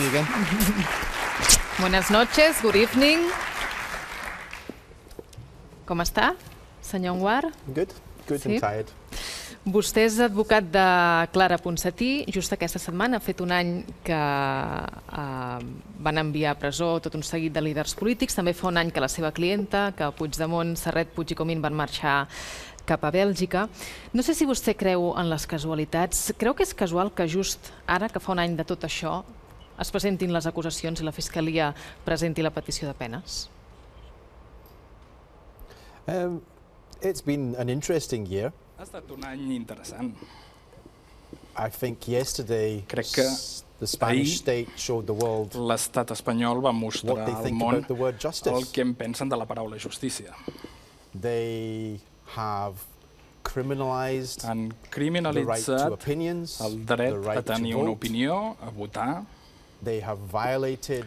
you again. Buenas noches, good evening. Com està, senyor Anwar? Good and tired. Vostè és advocat de Clara Ponsatí. Just aquesta setmana ha fet un any que van enviar a presó tot un seguit de líders polítics. També fa un any que la seva clienta, que Puigdemont, Serret, Puig i Comín van marxar cap a Bèlgica. No sé si vostè creu en les casualitats. Creu que és casual que just ara, que fa un any de tot això, es presentin les acusacions i la Fiscalia presenti la petició de penes? It's been an interesting year. Ha estat un any interessant. I think yesterday Crec que the Spanish state showed the world l'estat espanyol va mostrar what they al think món about the word el justice. que en pensen de la paraula justícia. They have criminalized Han the right to criminalitzat opinions, el the dret a right to tenir una vote. opinió, a votar, They have violated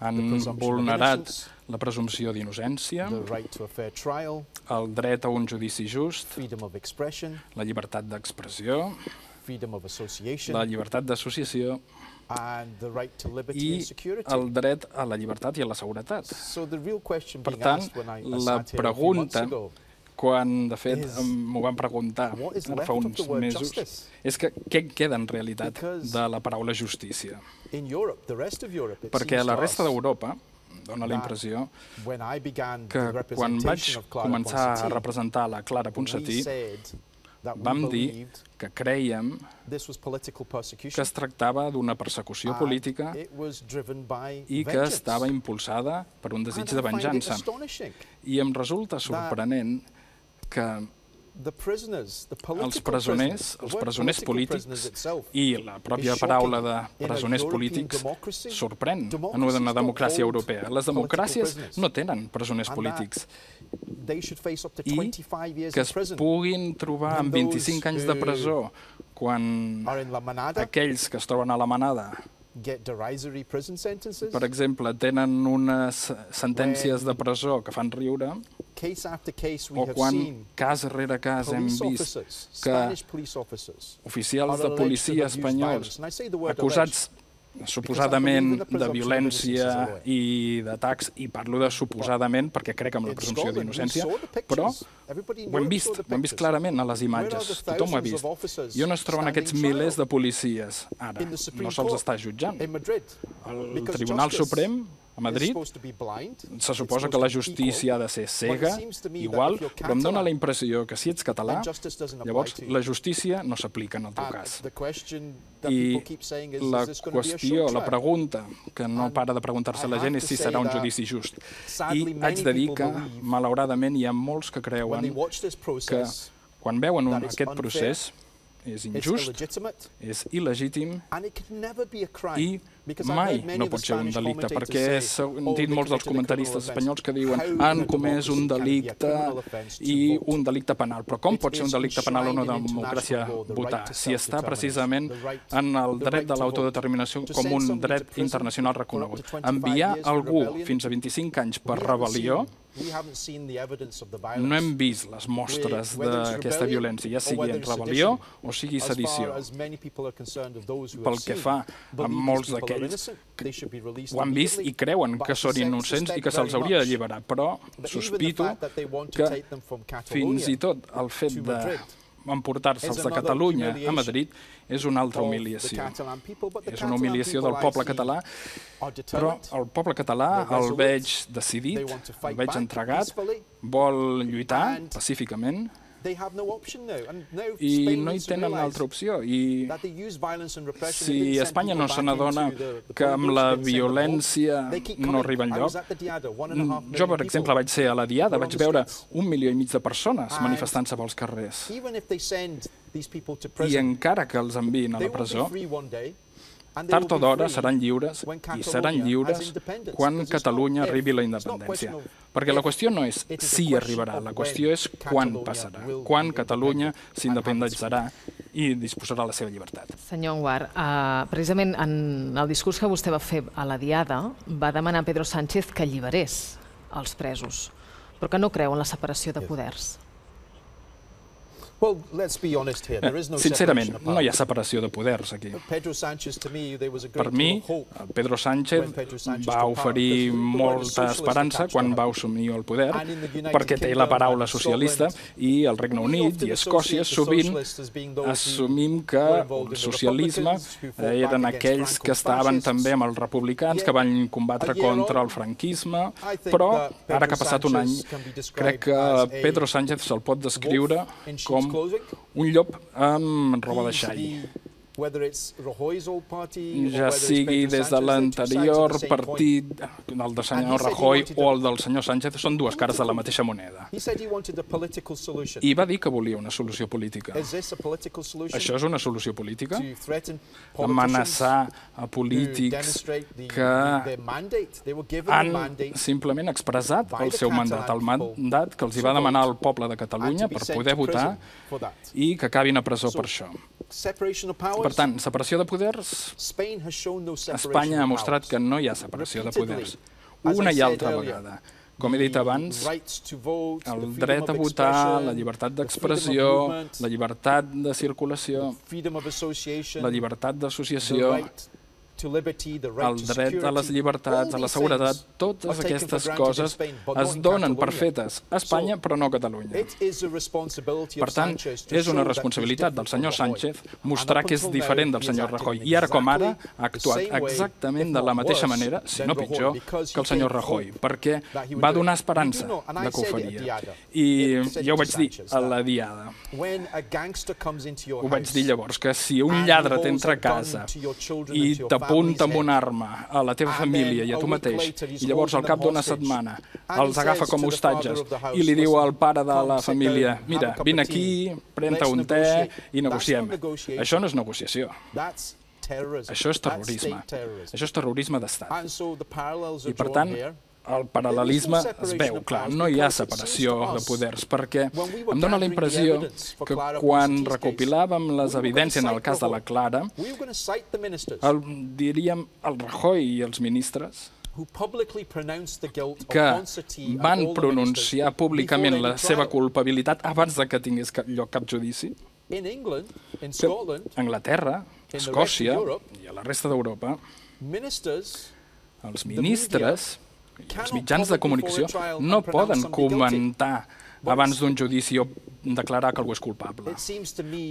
han the presumption of vulnerat innocence, la presumpció d'innocència, the right to a fair trial, el dret a un judici just, freedom of expression, la llibertat d'expressió, freedom of association, la llibertat d'associació and the right to liberty i and security. el dret a la llibertat i a la seguretat. So the real question Per being tant, asked when I la sat here a few months pregunta, ago, quan de fet m'ho van preguntar what is ara left fa of uns the word mesos, justice? és que què queda en realitat Because de la paraula justícia? in Europe, the rest of Europe, it Perquè a seems la to resta us d'Europa dona la impressió when I began que the quan vaig representation of Clara començar a Ponsatí, representar la Clara we Ponsatí said that we vam dir believed que creiem this was political que persecution es tractava d'una persecució and política it was driven by i que vengeance. estava impulsada per un And desig I de find it venjança. astonishing. I em resulta sorprenent que The prisoners, the els political presoners, prisoners, els the word presoners political prisoners polítics itself i la pròpia is paraula de shocking. In a presoners European polítics democracy, sorprèn en democracies una don't democràcia hold europea. Les political democràcies prisoners. no tenen presoners And polítics they should face up to i 25 years que in es prison. puguin trobar amb 25 anys de presó quan Are in la manada, aquells que es troben a la manada, get derisory prison sentences. per exemple, tenen unes sentències de presó que fan riure, Case after case we o have quan seen cas rere cas hem police vist officers, que Spanish police officers, oficials are de alleged to policia have used espanyols violence. And I say the word acusats suposadament because I believe in the de presumption of innocence violència as a lawyer. i d'atacs, i parlo de suposadament perquè crec en la In presumpció Scotland, we d'innocència, saw the però pictures. Everybody in ho hem Europe vist, saw the ho hem vist pictures. clarament a les Where are imatges, the tothom ho ha thousands vist. of officers I on es troben standing aquests trial milers de policies ara? in the Supreme No se'ls Court està jutjant. in Madrid? El Because Tribunal justice Suprem a Madrid is supposed to be blind, se it's suposa supposed que la to be justícia ha equal, de ser but cega, it seems to me that igual, if you're però em dóna Catalan, la impressió que si ets català, then justice doesn't apply llavors to you. la justícia no s'aplica en el teu And cas. the question that I people keep saying is la this going to be a qüestió, short la trial? pregunta que no And para de preguntar-se la I gent have és to si say serà un that, judici just. sadly, I many haig de dir que, people believe malauradament, hi ha molts que when they creuen watch this que process, quan veuen that it's aquest unfair, procés és it's injust, illegitimate, és il·legítim and it can never be a crime. i Because I've mai heard many no of the pot ser un Spanish delicte, commentators perquè he say, sentit "Oh, they molts dels committed a comentaristes criminal espanyols que diuen offense." How in han a comès un democracy can it be a delicte criminal offense to i vote? un delicte penal. Però com It pot ser un is delicte penal o una enshrined in democràcia international law, the right votar? to Si està self-determination, precisament the right- en el the dret right de to l'autodeterminació vote. To com send un somebody dret to prison internacional for up to reconegut. 25 Enviar years for algú rebellion, fins a 25 anys per we haven't rebel·lió, seen- we haven't seen the evidence of the no violence. hem vist les mostres Whether it's d'aquesta rebellion violència, ja or sigui whether en it's rebel·lió sedition. o sigui As far sedició. as many people are concerned of those who Pel have que seen, fa a believe molts these people are d'aquells innocent, they should be released ho han vist i immediately. creuen But que I són innocents i que se'ls suspect hauria very d'alliberar, però But even the sospito fact that they want to que take them from fins i Catalonia tot el fet to Madrid d'emportar-se'ls is de another Catalunya a humiliation Madrid és una altra of the humiliació. Catalan people, but the És una Catalan humiliació people del poble I see català, are però determined, el poble català they're el resolute, veig they decidit, want to el fight veig back entregat, peacefully, vol lluitar and pacíficament they have no option now. And now i Spain no hi needs to tenen realise altra opció. I that they use violence and repression, si they send Espanya people no se back n'adona into the que amb polygons, la they send them home. violència They keep no coming. arriba I enlloc. was at the Diada, 1.5 million Jo, per exemple, people. vaig ser a la Diada, were on vaig the veure streets. 1,5 milió de persones And manifestant-se pels carrers. Even if they send these people to I prison, encara que els enviïn a they la will be presó, free one day, and they tard will o be d'hora free seran lliures when i seran Catalonia has lliures independence. quan Because it's not Catalunya if, arribi la it's not independència. question of Perquè la if, qüestió no és it is a si question arribarà, of la when qüestió és quan Catalonia passarà, will quan be Catalunya independent and have its s'independitzarà i disposarà la seva llibertat. Senyor Anwar, precisament en el discurs que vostè va fer a la Diada va demanar a Pedro Sánchez que alliberés els presos, però que no creu en la separació de poders. Well, let's be honest here. There is no Sincerament, separation of no hi ha powers. separació de poders aquí. Pedro Sánchez, to me, there was a great Per deal mi, of hope. Pedro Sánchez va oferir molta esperança quan va assumir el poder, perquè té la paraula socialista, i el Regne Unit i Escòcia sovint assumim que el socialisme eren aquells que estaven també amb els republicans, que van combatre contra el franquisme, però ara que ha passat un any, crec que Pedro Sánchez se'l pot descriure com un llop amb roba de xai. Ja sigui des de l'anterior partit, el del senyor Rajoy o el del senyor Sánchez, són dues cares de la mateixa moneda. I va dir que volia una solució política. Això és una solució política? Amenaçar a polítics que han simplement expressat el seu mandat, el mandat que els va demanar el poble de Catalunya per poder votar i que acabin a presó per això. Per tant, separació de poders, Espanya ha mostrat que no hi ha separació de poders. Una i altra vegada. Com he dit abans, el dret a votar, la llibertat d'expressió, la llibertat de circulació, la llibertat d'associació, el dret a les llibertats, a la seguretat, totes aquestes coses es donen per fetes a Espanya, però no a Catalunya. Per tant, és una responsabilitat del senyor Sánchez mostrar que és diferent del senyor Rajoy. I ara com ara ha actuat exactament de la mateixa manera, si no pitjor, que el senyor Rajoy, perquè va donar esperança de que ho faria. I ja ho vaig dir a la diada. Ho vaig dir llavors, que si un lladre t'entra a casa i t'apunta amb una arma a la teva família i a tu mateix, i llavors al cap d'una setmana els agafa com a hostatges i li diu al pare de la família: mira, vine aquí, pren-te un te i negociem. Això no és negociació. Això és terrorisme. Això és terrorisme d'estat. I per tant, el paral·lelisme es veu, clar, no hi ha separació de poders, perquè em dóna la impressió que quan recopilàvem les evidències en el cas de la Clara, diríem el Rajoy i els ministres que van pronunciar públicament la seva culpabilitat abans que tingués lloc cap judici, a Anglaterra, a Escòcia i a la resta d'Europa, els ministres i els mitjans de comunicació no poden comentar abans d'un judici o declarar que algú és culpable.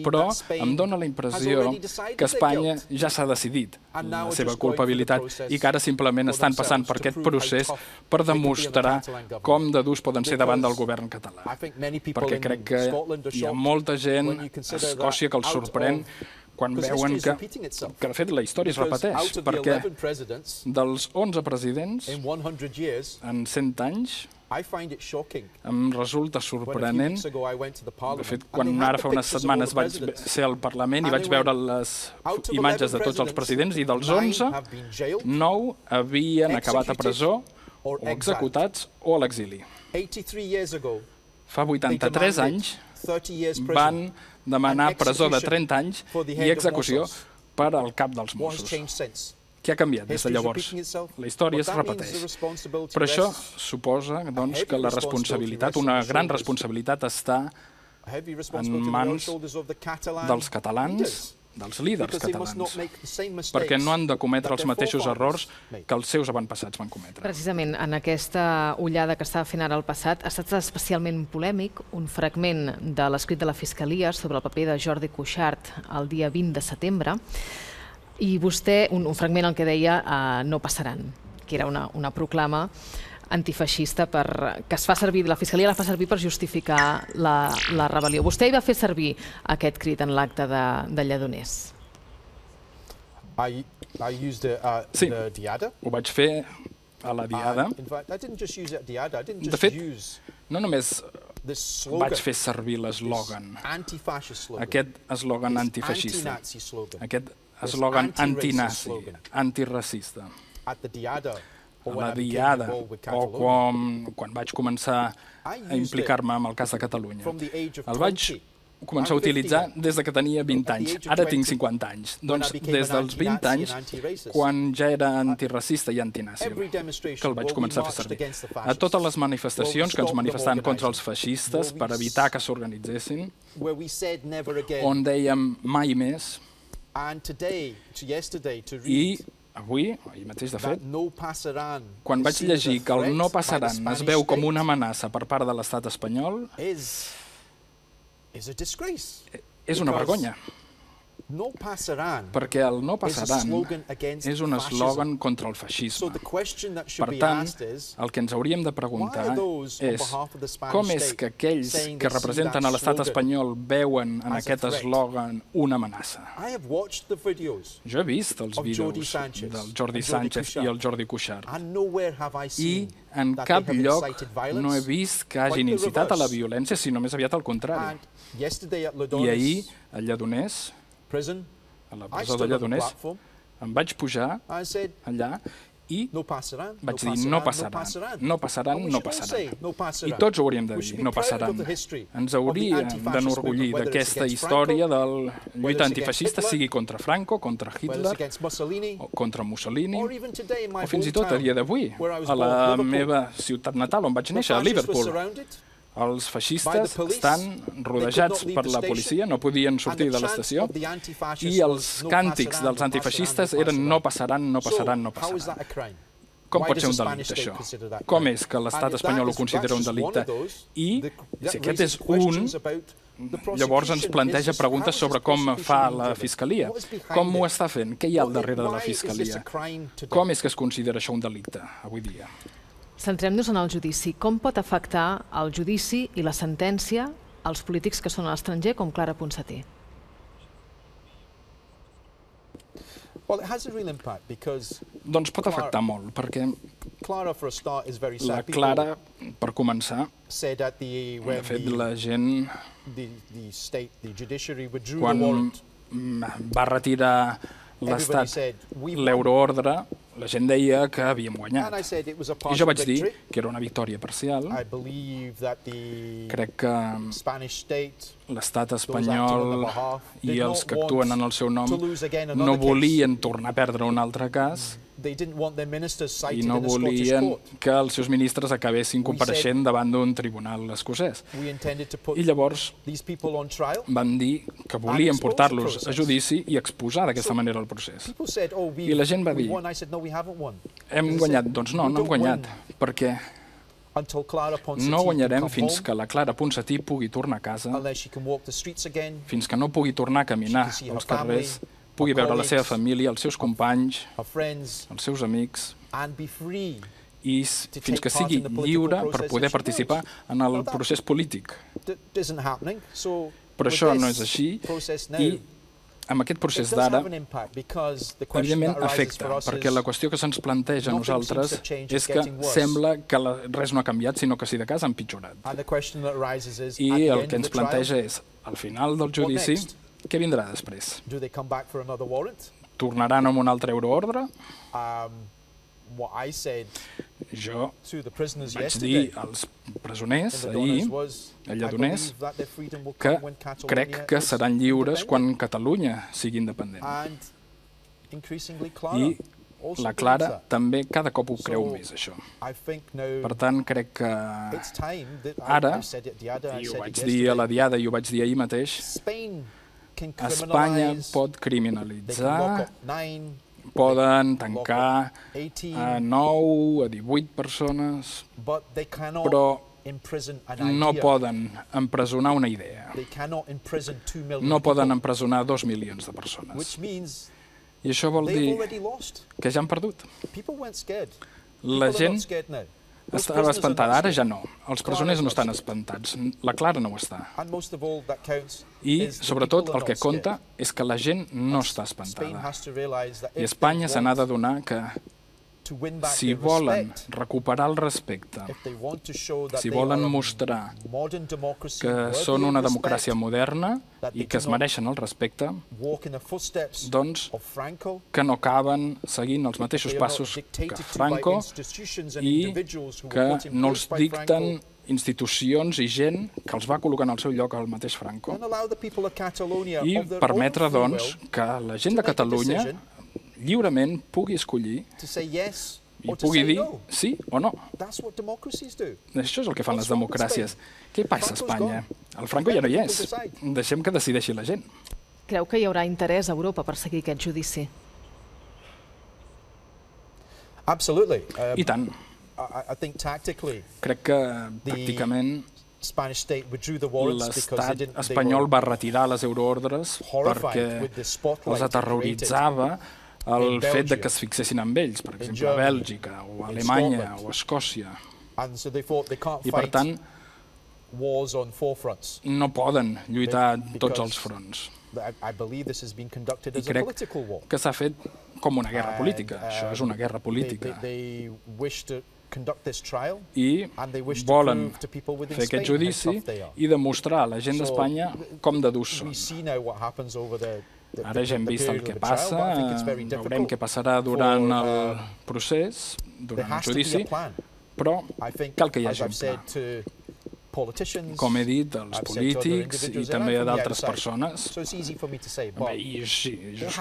Però em dóna la impressió que Espanya ja s'ha decidit la seva culpabilitat i que ara simplement estan passant per aquest procés per demostrar com de durs poden ser davant del govern català. Perquè crec que hi ha molta gent a Escòcia que els sorprèn quan veuen que, de fet, la història es repeteix, perquè dels 11 presidents, en 100 anys, em resulta sorprenent. De fet, quan ara fa unes setmanes vaig ser al Parlament i vaig veure les imatges de tots els presidents, i dels 11, 9 havien acabat a presó o executats o a l'exili. Fa 83 anys van demanar presó de 30 anys i execució per al cap dels Mossos. Què ha canviat des de llavors? La història es repeteix. Però això suposa que la responsabilitat, una gran responsabilitat, està en mans dels catalans, dels líders catalans, perquè no han de cometre els mateixos errors que els seus avantpassats van cometre. Precisament en aquesta ullada que estava fent ara al passat ha estat especialment polèmic un fragment de l'escrit de la Fiscalia sobre el paper de Jordi Cuixart el dia 20 de setembre, i vostè, un fragment en què deia no passaran, que era una proclama antifeixista que es fa servir, la Fiscalia la fa servir per justificar la rebel·lió. Vostè hi va fer servir aquest crit en l'acte de Lledoners? Sí, ho vaig fer a la diada. De fet, no només vaig fer servir l'eslògan, aquest eslògan antifeixista, aquest eslògan antinazi, antiracista. A la diada, o quan vaig començar a implicar-me amb el cas de Catalunya. El vaig començar a utilitzar des que tenia 20 anys. Ara tinc 50 anys. Doncs des dels 20 anys, quan ja era antiracista i antinazi, que el vaig començar a fer servir. A totes les manifestacions que ens manifestaven contra els feixistes per evitar que s'organitzessin, on dèiem mai més, i avui, ahir mateix de fet, quan vaig llegir que el no passaran es veu com una amenaça per part de l'estat espanyol, és una vergonya. Perquè el no passaran és un eslògan contra el feixisme. Per tant, el que ens hauríem de preguntar és com és que aquells que representen a l'estat espanyol veuen en aquest eslògan una amenaça. Jo he vist els vídeos del Jordi Sánchez i el Jordi Cuixart i en cap lloc no he vist que hagin incitat a la violència, sinó més aviat al contrari. I ahir, a Lledoners, a la presó de Lledoners, em vaig pujar allà i vaig dir no passaran, no passaran, no passaran. I tots ho hauríem de dir, no passaran. Ens hauríem d'enorgullir d'aquesta història de la lluita antifeixista, sigui contra Franco, contra Hitler, contra Mussolini, o fins i tot a dia d'avui, a la meva ciutat natal, on vaig néixer, a Liverpool. Els feixistes estan rodejats per la policia, no podien sortir de l'estació, i els càntics dels antifeixistes eren no passaran, no passaran, no passaran. Com pot ser un delicte, això? Com és que l'estat espanyol ho considera un delicte? I si aquest és un, llavors ens planteja preguntes sobre com fa la Fiscalia. Com ho està fent? Què hi ha al darrere de la Fiscalia? Com és que es considera això un delicte avui dia? Centrem-nos en el judici. Com pot afectar el judici i la sentència als polítics que són a l'estranger, com Clara Ponsatí? Doncs pot afectar molt, perquè la Clara, per començar, de fet, la gent, quan va retirar l'Estat, l'euroordre, la gent deia que havíem guanyat. I jo vaig dir que era una victòria parcial. Crec que l'estat espanyol i els que actuen en el seu nom no volien tornar a perdre un altre cas i no volien que els seus ministres acabessin compareixent davant d'un tribunal escocès. I llavors van dir que volien portar-los a judici i exposar d'aquesta manera el procés. I la gent va dir, hem guanyat. Doncs no, no hem guanyat, perquè no guanyarem fins que la Clara Ponsatí pugui tornar a casa, fins que no pugui tornar a caminar als carrers, pugui veure la seva família, els seus companys, els seus amics, i fins que sigui lliure per poder participar en el procés polític. Però això no és així, i amb aquest procés d'ara, evidentment afecta, perquè la qüestió que se'ns planteja a nosaltres és que sembla que res no ha canviat, sinó que si de cas ha empitjorat. I el que ens planteja és, al final del judici, què vindrà després? Tornaran amb un altre euroordre? Jo vaig dir als presoners ahir, a Lledoners, que crec que seran lliures quan Catalunya sigui independent. I la Clara també cada cop ho creu més, això. Per tant, crec que ara, i ho vaig dir a la Diada i ho vaig dir ahir mateix, Espanya pot criminalitzar, poden tancar a 9, a 18 persones, però no poden empresonar una idea. No poden empresonar 2 milions de persones. I això vol dir que ja han perdut. La gent estava espantada, ara ja no. Els presoners no estan espantats, la Clara no ho està. I, sobretot, el que compta és que la gent no està espantada. I Espanya se n'ha d'adonar que si volen recuperar el respecte, si volen mostrar que són una democràcia moderna i que es mereixen el respecte, doncs que no acaben seguint els mateixos passos que Franco i que no els dicten institucions i gent que els va col·locar en el seu lloc al mateix Franco. I permetre, doncs, que la gent de Catalunya lliurement pugui escollir i pugui dir sí o no. Això és el que fan les democràcies. Què passa a Espanya? El Franco ja no hi és. Deixem que decideixi la gent. Creu que hi haurà interès a Europa per seguir aquest judici? I tant. Crec que tàcticament l'estat espanyol va retirar les euroordres perquè els aterroritzava el fet que es fixessin amb ells, per exemple, a Bèlgica, o a Alemanya, o a Escòcia. I, per tant, no poden lluitar tots els fronts. I crec que s'ha fet com una guerra política. Això és una guerra política. I volen fer aquest judici i demostrar a la gent d'Espanya com de durs són. Ara ja hem vist el que passa, veurem què passarà durant el procés, durant el judici, però cal que hi hagi un pla. Com he dit, dels polítics i també d'altres persones. I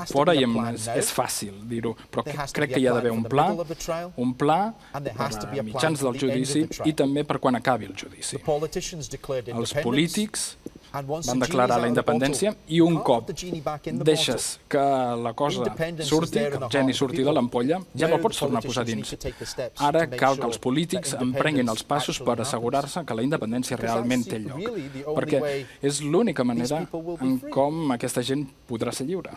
fora és fàcil dir-ho, però crec que hi ha d'haver un pla per mitjans del judici i també per quan acabi el judici. Els polítics van declarar la independència i un cop deixes que la cosa surti, que el geni surti de l'ampolla, ja no pots tornar a posar dins. Ara cal que els polítics emprenguin els passos per assegurar-se que la independència realment té lloc, perquè és l'única manera en com aquesta gent podrà ser lliure.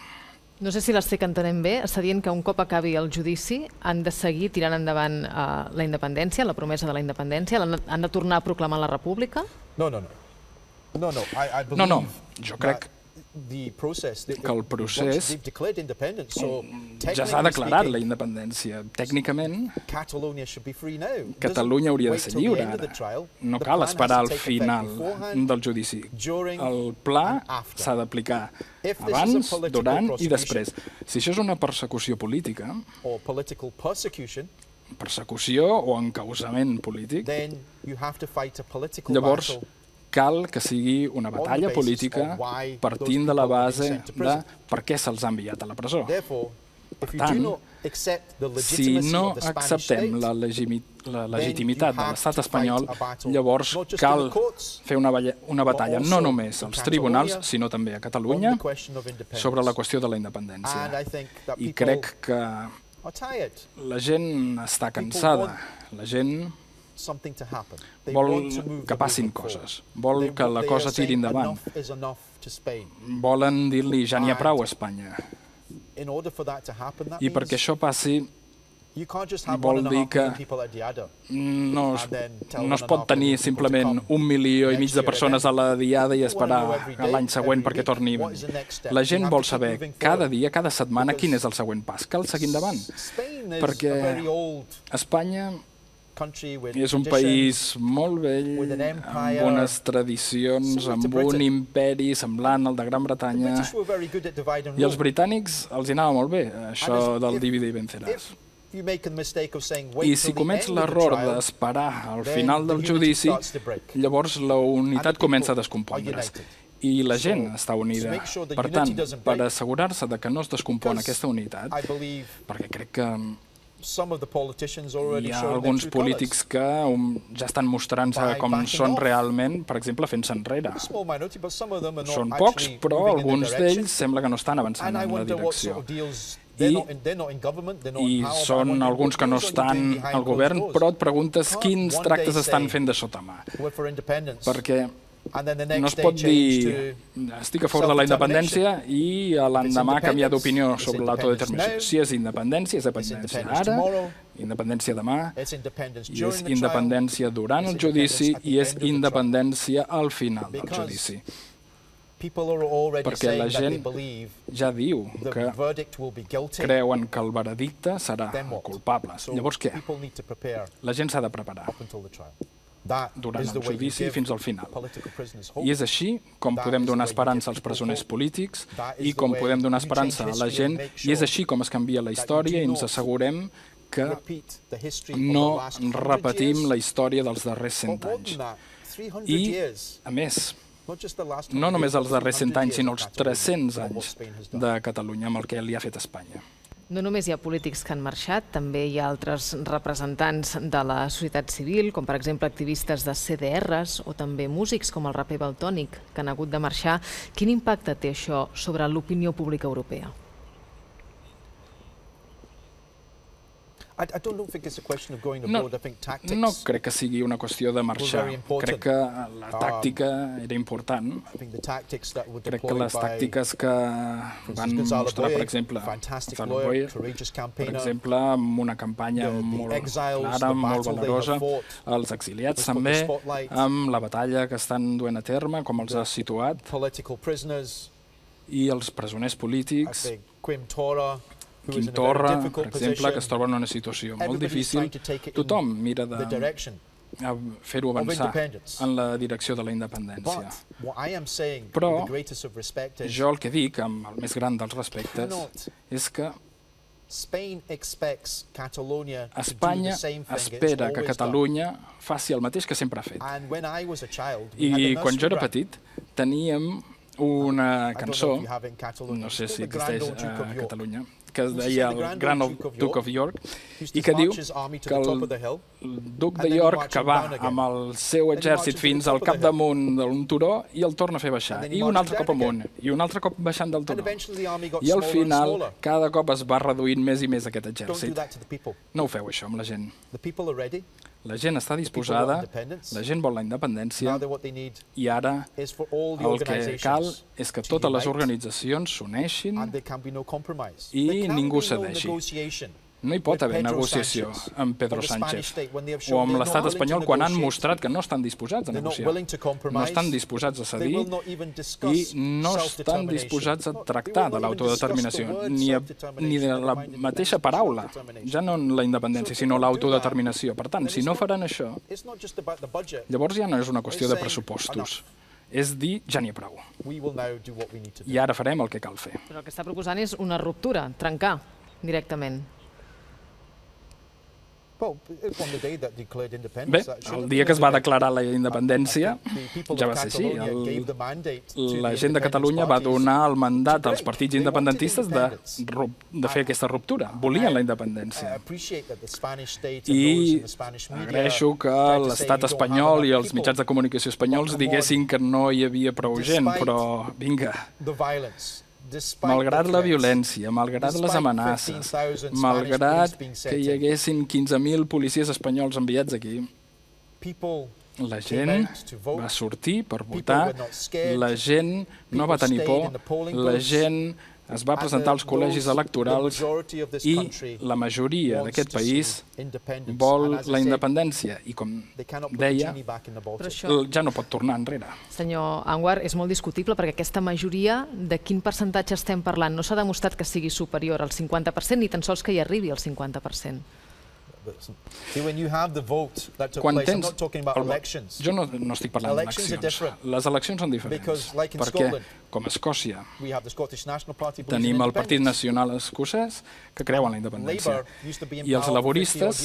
No sé si l'estic entenent bé, està dient que un cop acabi el judici han de seguir tirant endavant la independència, la promesa de la independència, han de tornar a proclamar la república? No, jo crec que el procés ja s'ha declarat la independència. Tècnicament, Catalunya hauria de ser lliure ara. No cal esperar al final del judici. El pla s'ha d'aplicar abans, durant i després. Si això és una persecució política, persecució o encausament polític, llavors cal que sigui una batalla política partint de la base de per què se'ls ha enviat a la presó. Per tant, si no acceptem la legitimitat de l'estat espanyol, llavors cal fer una batalla no només als tribunals, sinó també a Catalunya sobre la qüestió de la independència. I crec que la gent està cansada, la gent vol que passin coses, vol que la cosa tiri endavant. Volen dir-li ja n'hi ha prou a Espanya. I perquè això passi vol dir que no es pot tenir simplement 1,5 milió de persones a la diada i esperar l'any següent perquè torni. La gent vol saber cada dia, cada setmana, quin és el següent pas. Cal seguir endavant, perquè Espanya és un país molt vell, amb unes tradicions, amb un imperi semblant al de Gran Bretanya, i als britànics els anava molt bé, això del divide i venceràs. I si comets l'error d'esperar al final del judici, llavors la unitat comença a descompondre's. I la gent està unida. Per tant, per assegurar-se que no es descompon aquesta unitat, perquè crec que hi ha alguns polítics que ja estan mostrant-se com són realment, per exemple, fent-se enrere. Són pocs, però alguns d'ells sembla que no estan avançant en la direcció. I són alguns que no estan al govern, però et preguntes quins tractes estan fent de sota mà. Perquè no es pot dir estic a favor de la independència i l'endemà canviar d'opinió sobre l'autodeterminació. Si és independència, és dependència ara, independència demà, i és independència durant el judici i és independència al final del judici. perquè la gent ja diu que creuen que el veredicte serà culpable. Llavors què? La gent s'ha de preparar durant el judici fins al final. I és així com podem donar esperança als presoners polítics i com podem donar esperança a la gent, i és així com es canvia la història i ens assegurem que no repetim la història dels darrers 100 anys. I, a més, no només els darrers 100 anys, sinó els 300 anys de Catalunya, amb el que li ha fet Espanya. No només hi ha polítics que han marxat, també hi ha altres representants de la societat civil, com per exemple activistes de CDRs o també músics com el raper Valtònic, que han hagut de marxar. Quin impacte té això sobre l'opinió pública europea? No crec que sigui una qüestió de marxar. Crec que la tàctica era important. Crec que les tàctiques que van mostrar, per exemple, per exemple, amb una campanya molt clara, molt valerosa, els exiliats també, amb la batalla que estan duent a terme, com els ha situat, i els presoners polítics, Quim Torra, per exemple, que es troba en una situació molt difícil. Tothom mira de fer-ho avançar en la direcció de la independència. Però jo el que dic, amb el més gran dels respectes, és que Espanya espera que Catalunya faci el mateix que sempre ha fet. I quan jo era petit teníem una cançó, no sé si existeix a Catalunya, que es deia el Grand Duke of York, i que diu que el duc de York que va amb el seu exèrcit fins al capdamunt d'un turó i el torna a fer baixar, i un altre cop amunt, i un altre cop baixant del turó. I al final, cada cop es va reduint més i més aquest exèrcit. No ho feu, això, amb la gent. La gent està disposada, la gent vol la independència, i ara el que cal és que totes les organitzacions s'uneixin i ningú cedeixi. No hi pot haver negociació amb Pedro Sánchez o amb l'estat espanyol quan han mostrat que no estan disposats a negociar, no estan disposats a cedir i no estan disposats a tractar de l'autodeterminació, ni de la mateixa paraula, ja no la independència, sinó l'autodeterminació. Per tant, si no faran això, llavors ja no és una qüestió de pressupostos. És dir, ja n'hi ha prou. I ara farem el que cal fer. Però el que està proposant és una ruptura, trencar directament. Bé, el dia que es va declarar la independència ja va ser així. La gent de Catalunya va donar el mandat als partits independentistes de fer aquesta ruptura. Volien la independència. I agraeixo que l'estat espanyol i els mitjans de comunicació espanyols diguessin que no hi havia prou gent, però vinga. Malgrat la violència, malgrat les amenaces, malgrat que hi haguessin 15.000 policies espanyols enviats aquí, la gent va sortir per votar, la gent no va tenir por, la gent es va presentar als col·legis electorals i la majoria d'aquest país vol la independència i, com deia, ja no pot tornar enrere. Senyor Anwar, és molt discutible perquè aquesta majoria, de quin percentatge estem parlant? No s'ha demostrat que sigui superior al 50%, ni tan sols que hi arribi al 50%. Quan tens el vot, jo no estic parlant d'eleccions. Les eleccions són diferents, perquè, com a Escòcia, tenim el Partit Nacional Escocès, que creu en la independència, i els laboristes,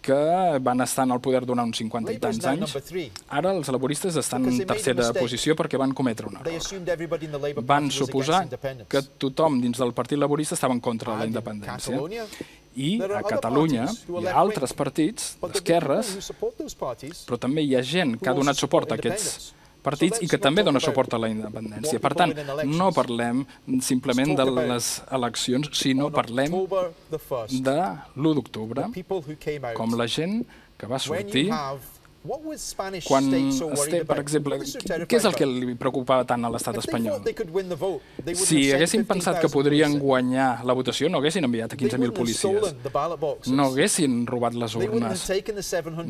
que van estar en el poder durant uns 50 i tants anys. Ara els laboristes estan en tercera posició perquè van cometre un error. Van suposar que tothom dins del Partit Laborista estava en contra de la independència. I a Catalunya hi ha altres partits d'esquerres, però també hi ha gent que ha donat suport a aquests partits i que també dona suport a la independència. Per tant, no parlem simplement de les eleccions, sinó parlem de l'1 d'octubre, com la gent que va sortir Quan, per exemple, què és el que li preocupava tant a l'estat espanyol? Si haguessin pensat que podrien guanyar la votació, no haguessin enviat a 15.000 policies, no haguessin robat les urnes,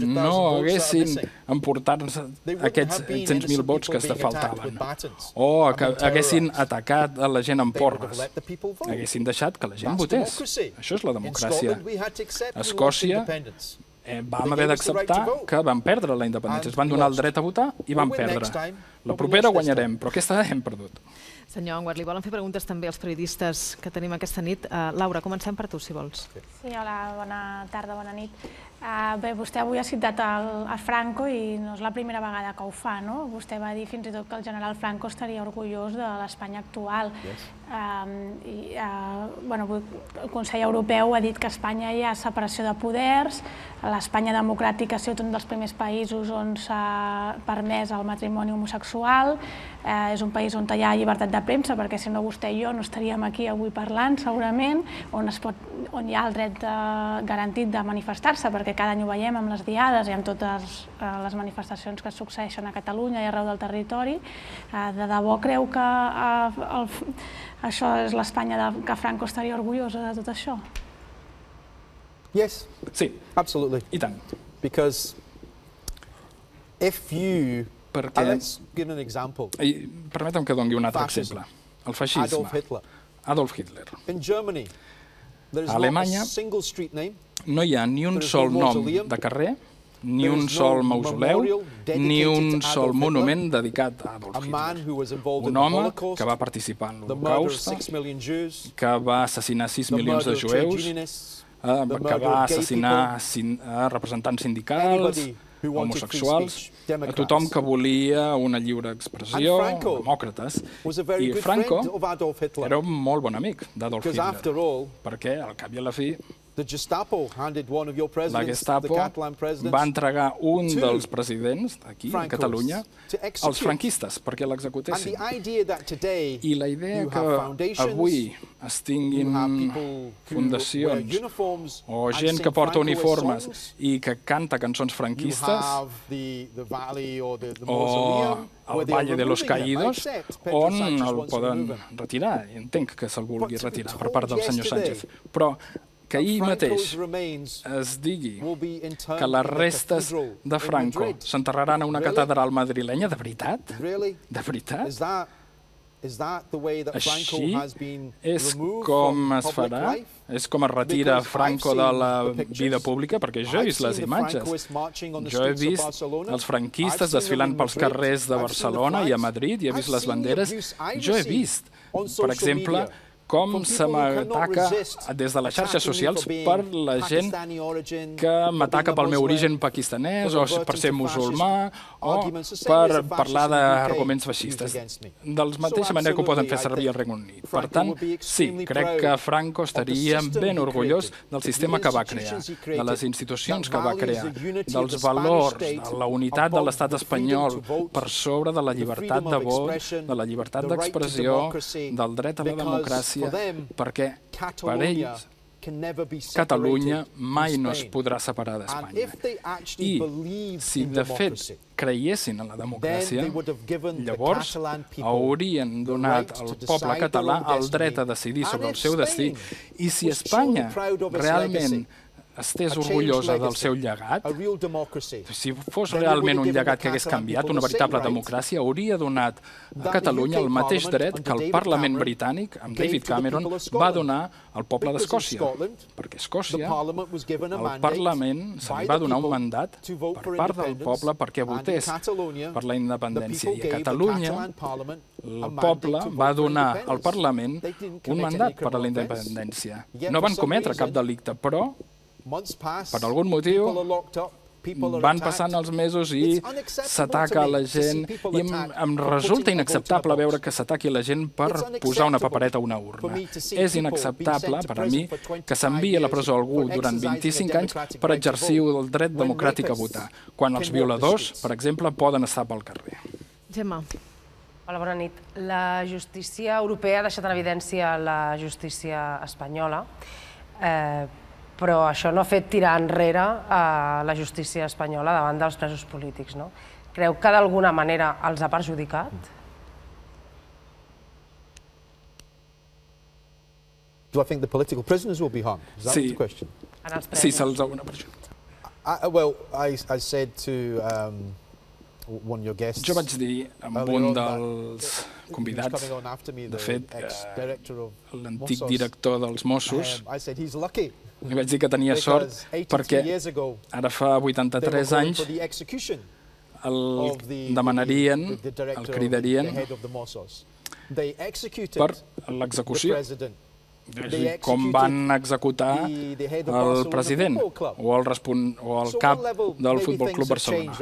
no haguessin emportat aquests 100.000 vots que faltaven, o que haguessin atacat a la gent amb porres, haguessin deixat que la gent votés. Això és la democràcia. A Escòcia vam haver d'acceptar que vam perdre la independència. Es van donar el dret a votar i vam perdre. La propera guanyarem, però aquesta hem perdut. Senyor Anwar, li volen fer preguntes també als periodistes que tenim aquesta nit. Laura, comencem per tu, si vols. Sí, hola, bona tarda, bona nit. Bé, vostè avui ha citat el Franco i no és la primera vegada que ho fa, no? Vostè va dir fins i tot que el general Franco estaria orgullós de l'Espanya actual. El Consell Europeu ha dit que a Espanya hi ha separació de poders, l'Espanya democràtica ha sigut un dels primers països on s'ha permès el matrimoni homosexual, és un país on hi ha llibertat de premsa, perquè si no vostè i jo no estaríem aquí avui parlant, segurament, on hi ha el dret garantit de manifestar-se, perquè cada any ho veiem amb les diades i amb totes les manifestacions que succeeixen a Catalunya i arreu del territori. De debò creu que això és l'Espanya que Franco estaria orgullosa de tot això? Yes. Sí. Absolutely. I tant. Because if you... Let's give an example. Permetem que doni un altre exemple. El feixisme. Adolf Hitler. A Alemanya no hi ha ni un sol nom de carrer, ni un sol mausoleu, ni un sol monument dedicat a Adolf Hitler. Un home que va participar en l'Holocaust, que va assassinar 6 milions de jueus, que va assassinar representants sindicals, homosexuals, a tothom que volia una lliure expressió, demòcrates. I Franco era un molt bon amic d'Adolf Hitler, perquè al cap i a la fi la Gestapo va entregar un dels presidents aquí, a Catalunya, als franquistes, perquè l'executessin. I la idea que avui es tinguin fundacions o gent que porta uniformes i que canta cançons franquistes, o el Valle de los Caídos, on el poden retirar. Entenc que se'l vulgui retirar per part del senyor Sánchez. Però que ahir mateix es digui que les restes de Franco s'enterraran a una catedral madrilenya, de veritat? De veritat? Així és com es farà? És com es retira Franco de la vida pública? Perquè jo he vist les imatges. Jo he vist els franquistes desfilant pels carrers de Barcelona i a Madrid, i he vist les banderes. Jo he vist, per exemple, com se m'ataca des de les xarxes socials per la gent que m'ataca pel meu origen pakistanès o per ser musulmà o per parlar d'arguments feixistes. De la mateixa manera que ho poden fer servir al Regne Unit. Per tant, sí, crec que Franco estaria ben orgullós del sistema que va crear, de les institucions que va crear, dels valors, de la unitat de l'estat espanyol per sobre de la llibertat de vot, de la llibertat d'expressió, del dret a la democràcia, perquè per ells Catalunya mai no es podrà separar d'Espanya. I si de fet creiessin en la democràcia, llavors haurien donat al poble català el dret a decidir sobre el seu destí. I si Espanya realment estés orgullosa del seu llegat, si fos realment un llegat que hagués canviat, una veritable democràcia, hauria donat a Catalunya el mateix dret que el Parlament britànic, amb David Cameron, va donar al poble d'Escòcia. Perquè a Escòcia, al Parlament, se li va donar un mandat per part del poble perquè votés per la independència. I a Catalunya, el poble va donar al Parlament un mandat per a la independència. No van cometre cap delicte, però per algun motiu van passant els mesos i s'ataca a la gent, i em resulta inacceptable veure que s'ataqui la gent per posar una papereta a una urna. És inacceptable per a mi que s'enviï a la presó algú durant 25 anys per exercir el dret democràtic a votar, quan els violadors, per exemple, poden estar pel carrer. Gemma. Hola, bona nit. La justícia europea ha deixat en evidència la justícia espanyola. però això no ha fet tirar enrere la justícia espanyola davant dels presos polítics. Creu que d'alguna manera els ha perjudicat? Do I think the political prisoners will be harmed? Is that the question? Sí, se'ls haurà perjudicat. Well, I said to one of your guests... Jo vaig dir amb un dels convidats, de fet, l'antic director dels Mossos, li vaig dir que tenia sort perquè ara fa 83 anys el demanarien, el cridarien per l'execució. Com van executar el president o el cap del Futbol Club Barcelona.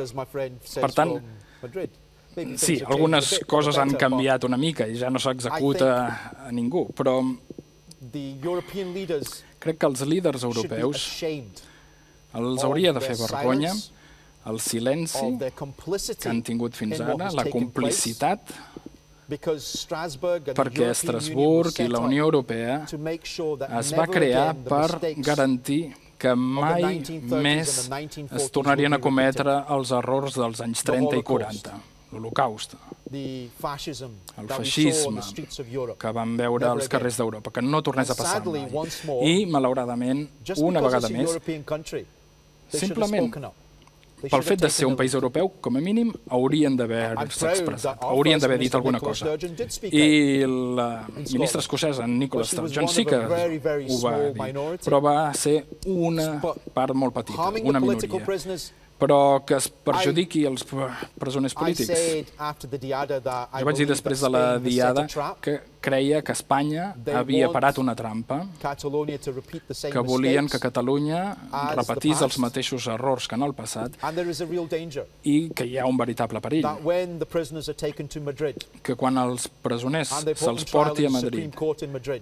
Per tant, sí, algunes coses han canviat una mica i ja no s'executa a ningú, però crec que els líders europeus els hauria de fer vergonya el silenci que han tingut fins ara, la complicitat, perquè Estrasburg i la Unió Europea es va crear per garantir que mai més es tornarien a cometre els errors dels anys 30 i 40, l'Holocaust, el feixisme que vam veure als carrers d'Europa, que no tornés a passar mai. I, malauradament, una vegada més, simplement pel fet de ser un país europeu, com a mínim, haurien d'haver-se expressat, haurien d'haver dit alguna cosa. I la ministra escocesa, Nicola Sturgeon, sí que ho va dir, però va ser una part molt petita, una minoria. Però que es perjudiqui els presoners polítics. Jo vaig dir després de la Diada que creia que Espanya havia parat una trampa, que volien que Catalunya repetís els mateixos errors que en el passat i que hi ha un veritable perill. Que quan els presoners se'ls porti a Madrid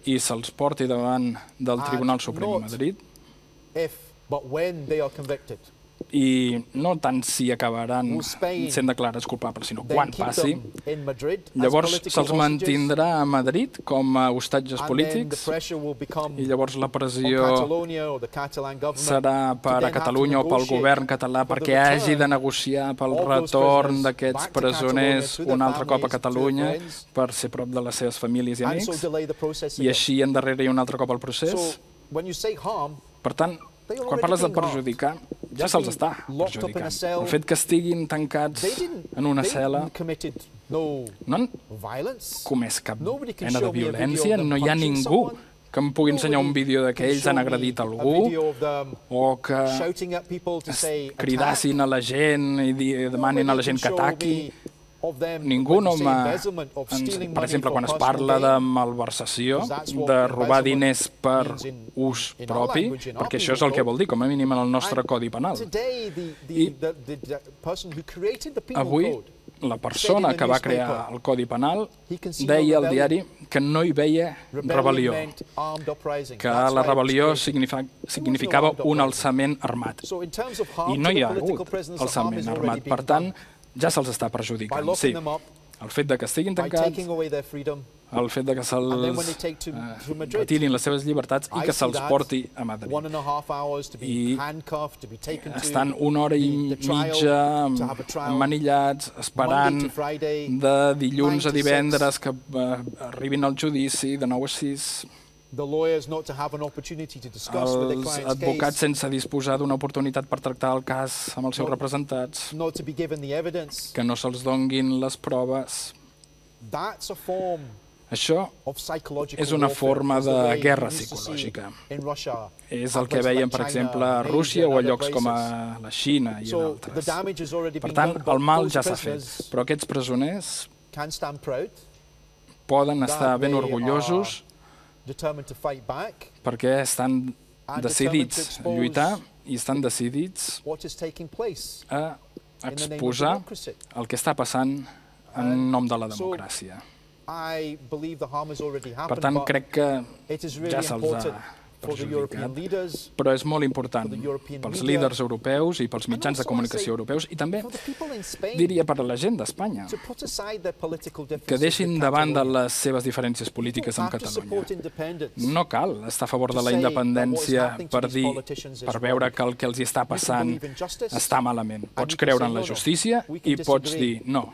i se'ls porti davant del Tribunal Suprem a Madrid, i no tant si acabaran sent declarats culpables, sinó quan passi, llavors se'ls mantindrà a Madrid com a hostatges polítics i llavors la pressió serà per a Catalunya o pel govern català perquè hagi de negociar pel retorn d'aquests presoners un altre cop a Catalunya per ser prop de les seves famílies i amics i així endarrere un altre cop el procés. Per tant, quan parles de perjudicar, ja se'ls està perjudicant. El fet que estiguin tancats en una cel·la no han comès cap mena de violència, no hi ha ningú que em pugui ensenyar un vídeo que ells han agredit algú o que cridassin a la gent i demanin a la gent que ataqui. Ningú no m'ha... Per exemple, quan es parla de malversació, de robar diners per ús propi, perquè això és el que vol dir, com a mínim en el nostre Codi Penal. I avui, la persona que va crear el Codi Penal deia al diari que no hi veia rebel·lió, que la rebel·lió significava un alçament armat. I no hi ha hagut alçament armat. Per tant, ja se'ls està perjudicant, sí. El fet de que estiguin tancats, el fet de que se'ls retirin les seves llibertats i que se'ls porti a Madrid. I estan una hora i mitja emmanillats, esperant de dilluns a divendres que arribin al judici, de 9 a 6... Els advocats sense disposar d'una oportunitat per tractar el cas amb els seus representats, que no se'ls donguin les proves. Això és una forma de guerra psicològica. És el que veiem, per exemple, a Rússia o a llocs com a la Xina i en altres. Per tant, el mal ja s'ha fet, però aquests presoners poden estar ben orgullosos perquè estan decidits a lluitar i estan decidits a exposar el que està passant en nom de la democràcia. Per tant, crec que ja se'ls ha perjudicat, però és molt important pels líders europeus i pels mitjans de comunicació europeus i també, diria, per a la gent d'Espanya, que deixin de banda les seves diferències polítiques amb Catalunya. No cal estar a favor de la independència per veure que el que els està passant està malament. Pots creure en la justícia i pots dir, no,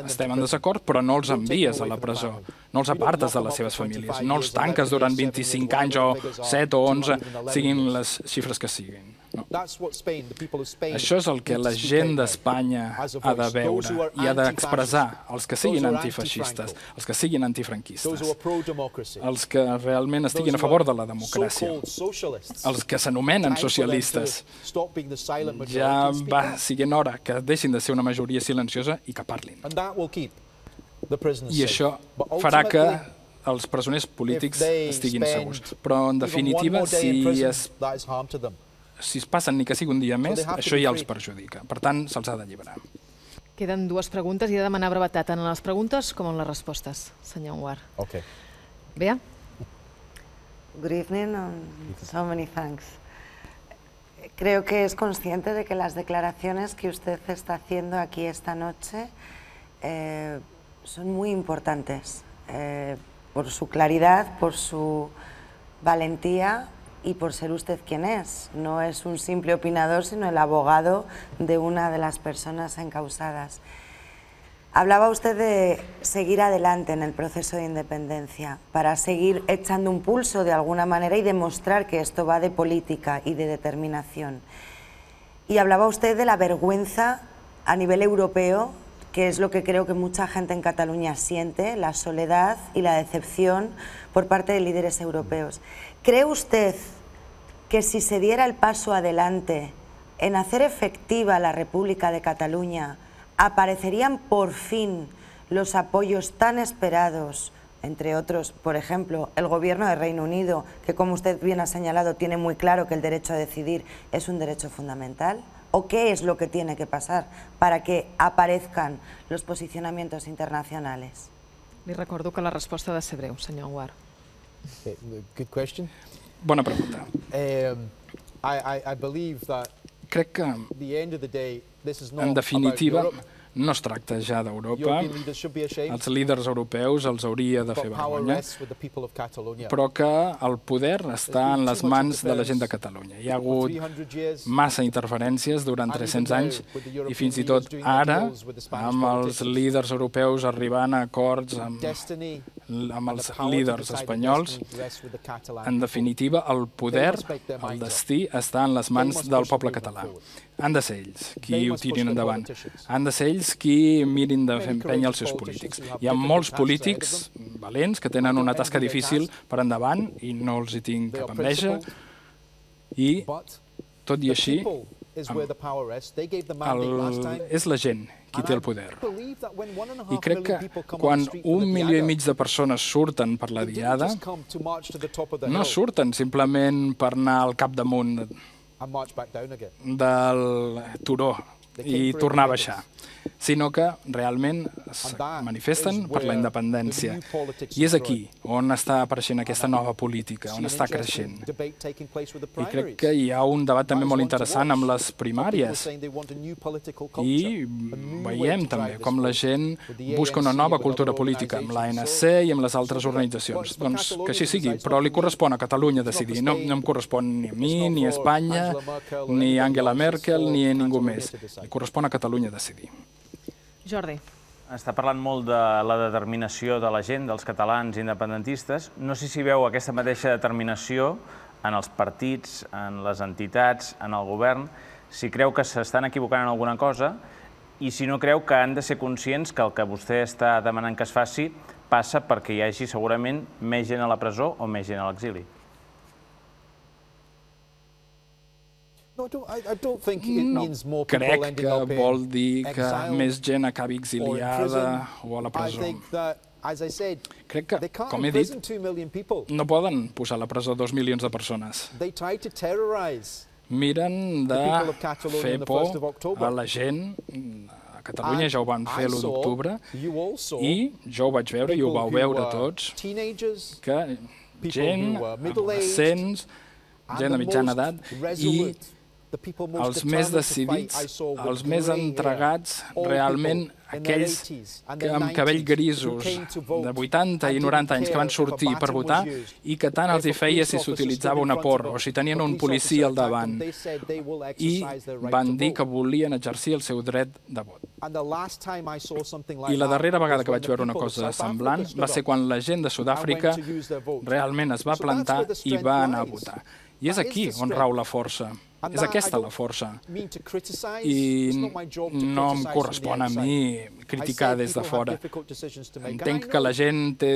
estem en desacord, però no els envies a la presó, no els apartes de les seves famílies, no els tanques durant 25 anys o 7 o 11, siguin les xifres que siguin. Això és el que la gent d'Espanya ha de veure i ha d'expressar, els que siguin antifeixistes, els que siguin antifranquistes, els que realment estiguin a favor de la democràcia, els que s'anomenen socialistes. Ja va sent hora que deixin de ser una majoria silenciosa i que parlin. I això farà que els presoners polítics estiguin segurs. Però, en definitiva, si es passen ni que sigui un dia més, això ja els perjudica. Per tant, se'ls ha d'alliberar. Queden dues preguntes i he de demanar brevetat tant en les preguntes com en les respostes, senyor Anwar. Bea? Good evening and so many thanks. Creo que es consciente de que las declaraciones que usted está haciendo aquí esta noche son muy importantes. Por su claridad, por su valentía y por ser usted quien es. No es un simple opinador, sino el abogado de una de las personas encausadas. Hablaba usted de seguir adelante en el proceso de independencia, para seguir echando un pulso de alguna manera y demostrar que esto va de política y de determinación. Y hablaba usted de la vergüenza a nivel europeo, que es lo que creo que mucha gente en Cataluña siente, la soledad y la decepción por parte de líderes europeos. ¿Cree usted que si se diera el paso adelante en hacer efectiva la República de Cataluña, aparecerían por fin los apoyos tan esperados, entre otros, por ejemplo, el gobierno de Reino Unido, que como usted bien ha señalado, tiene muy claro que el derecho a decidir es un derecho fundamental? ¿O qué es lo que tiene que pasar para que aparezcan los posicionamientos internacionales? Li recordo que la resposta ha de ser breu, senyor Anwar. Good question. Bona pregunta. Crec que, en definitiva, no es tracta ja d'Europa. Els líders europeus els hauria de fer vergonya, però que el poder està en les mans de la gent de Catalunya. Hi ha hagut massa interferències durant 300 anys i fins i tot ara, amb els líders europeus arribant a acords amb els líders espanyols, en definitiva, el poder, el destí, està en les mans del poble català. Han de ser ells qui ho tirin endavant. Han de ser ells qui mirin de fer empènyer els seus polítics. Hi ha molts polítics valents que tenen una tasca difícil per endavant i no els hi tinc cap enveja. I, tot i així, és la gent qui té el poder. I crec que quan 1,5 milió de persones surten per la diada, no surten simplement per anar al capdamunt del turó i tornar a baixar, sinó que realment es manifesten per la independència. I és aquí on està apareixent aquesta nova política, on està creixent. I crec que hi ha un debat també molt interessant amb les primàries. I veiem també com la gent busca una nova cultura política amb l'ANC i amb les altres organitzacions. Doncs que així sigui, però li correspon a Catalunya decidir. No em correspon ni a mi, ni a Espanya, ni a Angela Merkel, ni a ningú més. Li correspon a Catalunya decidir. Jordi. Està parlant molt de la determinació de la gent, dels catalans independentistes. No sé si veu aquesta mateixa determinació en els partits, en les entitats, en el govern, si creu que s'estan equivocant en alguna cosa i si no creu que han de ser conscients que el que vostè està demanant que es faci passa perquè hi hagi segurament més gent a la presó o més gent a l'exili. No crec que vol dir que més gent acabi exiliada o a la presó. Crec que, com he dit, no poden posar a la presó 2 milions de persones. Miren de fer por a la gent. A Catalunya ja ho van fer l'1 d'octubre i jo ho vaig veure i ho vau veure tots, que gent, adolescents, gent de mitjana edat, i els més decidits, els més entregats, realment aquells amb cabell grisos de 80 i 90 anys que van sortir per votar i que tant els hi feia si s'utilitzava una porra o si tenien un policia al davant, i van dir que volien exercir el seu dret de vot. I la darrera vegada que vaig veure una cosa semblant va ser quan la gent de Sud-àfrica realment es va plantar i va anar a votar. I és aquí on rau la força. És aquesta la força. I no em correspon a mi criticar des de fora. Entenc que la gent té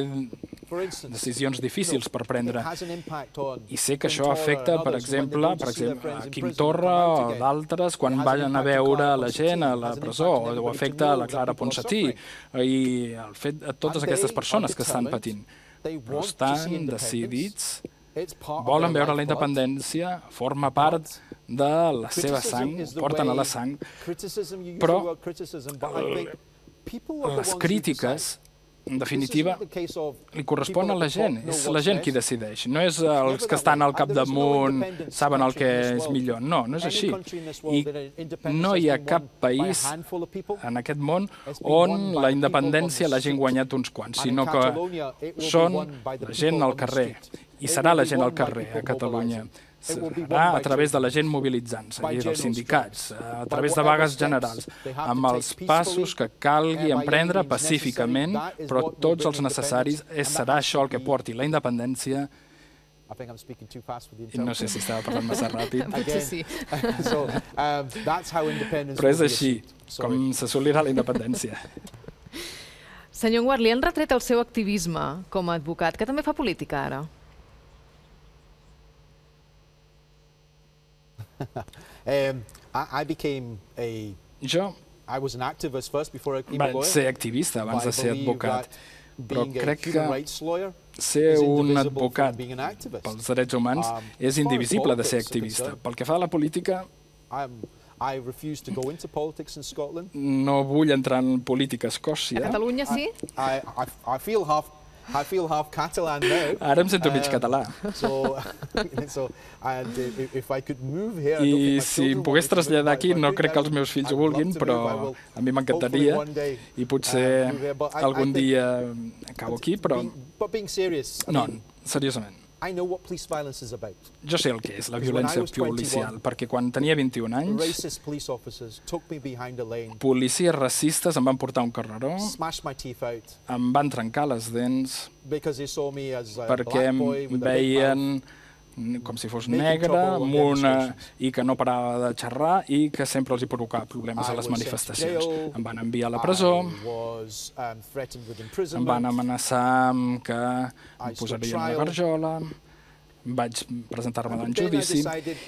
decisions difícils per prendre. I sé que això afecta, per exemple, a Quim Torra o d'altres quan van a veure la gent a la presó, o afecta a la Clara Ponsatí i a totes aquestes persones que estan patint. Però estan decidits, volen veure la independència, forma part de la seva sang, porten a la sang, però les crítiques, en definitiva, li correspon a la gent. És la gent qui decideix. No és els que estan al capdamunt, saben el que és millor. No, no és així. I no hi ha cap país en aquest món on la independència l'hagin guanyat uns quants, sinó que són la gent al carrer. I serà la gent al carrer a Catalunya. Serà a través de la gent mobilitzant-se, i dels sindicats, a través de vagues generals, amb els passos que calgui emprendre pacíficament, però tots els necessaris. Serà això el que porti la independència. I no sé si estava parlant massa ràpid. Potser sí. Però és així com s'assolirà la independència. Senyor Anwar, li han retret el seu activisme com a advocat, que també fa política ara. Jo vaig ser activista abans de ser advocat, però crec que ser un advocat pels drets humans és indivisible de ser activista. Pel que fa a la política, no vull entrar en política a Escòcia. A Catalunya sí? Ara em sento mig català. I si em pogués traslladar aquí, no crec que els meus fills ho vulguin, però a mi m'encantaria i potser algun dia acabo aquí, però no, seriosament. Jo sé el que és la violència policial, perquè quan tenia 21 anys, policies racistes em van portar un carreró, em van trencar les dents, perquè em veien com si fos negre, i que no parava de xerrar i que sempre els hi provocava problemes a les manifestacions. Em van enviar a la presó, em van amenaçar que em posarien una garjola, vaig presentar-me en judici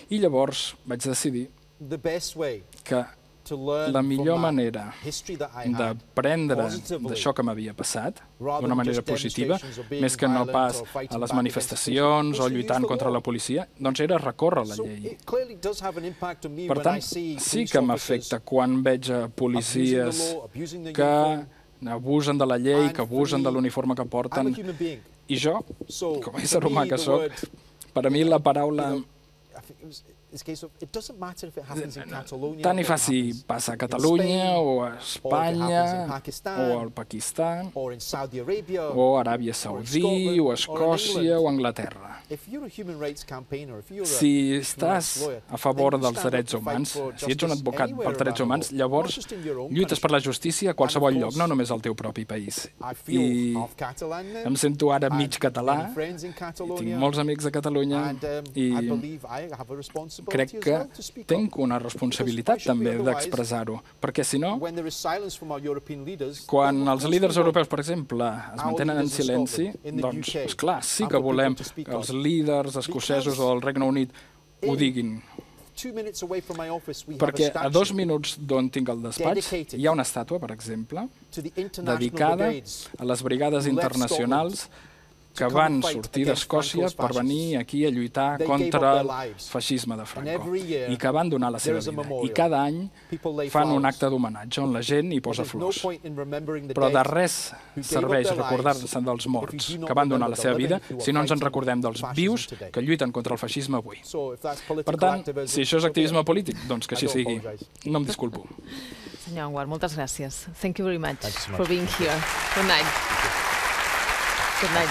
i llavors vaig decidir que la millor manera d'aprendre d'això que m'havia passat, d'una manera positiva, més que no pas a les manifestacions o lluitant contra la policia, doncs era recórrer la llei. Per tant, sí que m'afecta quan veig policies que abusen de la llei, que abusen de l'uniforme que porten. I jo, com a ésser humà que soc, per a mi la paraula... Tant hi fa si passa a Catalunya o a Espanya o al Pakistan o a Aràbia Saudí o a Escòcia o a Anglaterra. Si estàs a favor dels drets humans, si ets un advocat pels drets humans, llavors lluites per la justícia a qualsevol lloc, no només al teu propi país. I em sento ara mig català, tinc molts amics a Catalunya i crec que tinc una responsabilitat també d'expressar-ho, perquè si no, quan els líders europeus, per exemple, es mantenen en silenci, doncs, esclar, sí que volem que els líders escocesos o del Regne Unit ho diguin. Perquè a 2 minuts d'on tinc el despatx hi ha una estàtua, per exemple, dedicada a les brigades internacionals que van sortir d'Escòcia per venir aquí a lluitar contra el feixisme de Franco i que van donar la seva vida. I cada any fan un acte d'homenatge on la gent hi posa flors. Però de res serveix recordar-se dels morts que van donar la seva vida si no ens en recordem dels vius que lluiten contra el feixisme avui. Per tant, si això és activisme polític, doncs que així sigui. No em disculpo. Senyor Anwar, moltes gràcies. Thank you very much for being here. Good night. Good night.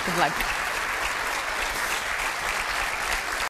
Good luck.